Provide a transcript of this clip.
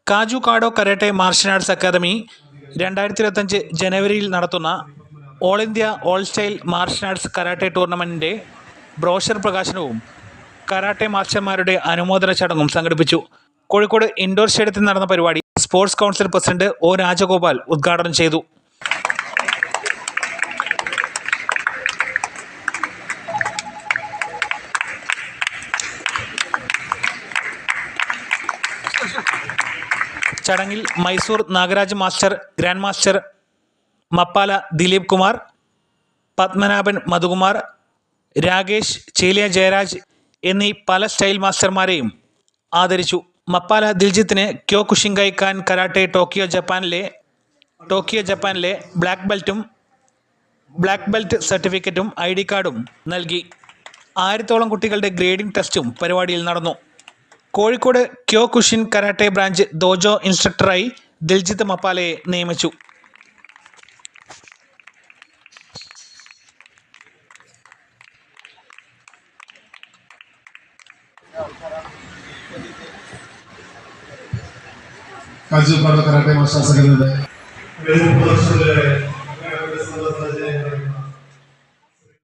കാജുകാഡോ karate martial arts academy 2025 ജനുവരിയിൽ നടത്തുന്ന all India all style martial arts karate ടൂർണമെൻറ്റിൻ്റെ brochure പ്രകാശനവും കരാട്ടെ മാസ്റ്റർമാരുടെ അനുമോദന ചടങ്ങും സംഘടിപ്പിച്ചു. കോഴിക്കോട് ഇൻഡോർ സ്റ്റേഡിയത്തിൽ നടന്ന പരിപാടി sports council president O Rajagopal ഉദ്ഘാടനം ചെയ്തു. ചടങ്ങിൽ Mysore Nagaraj master, grand master Mappala Dileep Kumar, Padmanabhan Madhukumar, Rakesh Cheliya Jayaraj എന്നീ പല സ്റ്റൈൽ മാസ്റ്റർമാരെയും ആദരിച്ചു. മപ്പാല ദിൽജിത്തിന് ക്യോകുഷിൻഗൈ കാൻ കരാട്ടെ ടോക്കിയോ ജപ്പാനിലെ ബ്ലാക്ക് ബെൽറ്റ് സർട്ടിഫിക്കറ്റും ID കാർഡും നൽകി. 1000ഓളം കുട്ടികളുടെ ഗ്രേഡിംഗ് ടെസ്റ്റും പരിപാടിയിൽ നടന്നു. കോഴിക്കോട് ക്യോകുഷിൻ കരാട്ടെ ബ്രാഞ്ച് ദോജോ ഇൻസ്ട്രക്ടറായി ദിൽജിത്ത് മപ്പാലയെ നിയമിച്ചു. കാജുകാഡോ കരാട്ടെ മാസ്റ്റർ അക്കാദമിയുടെ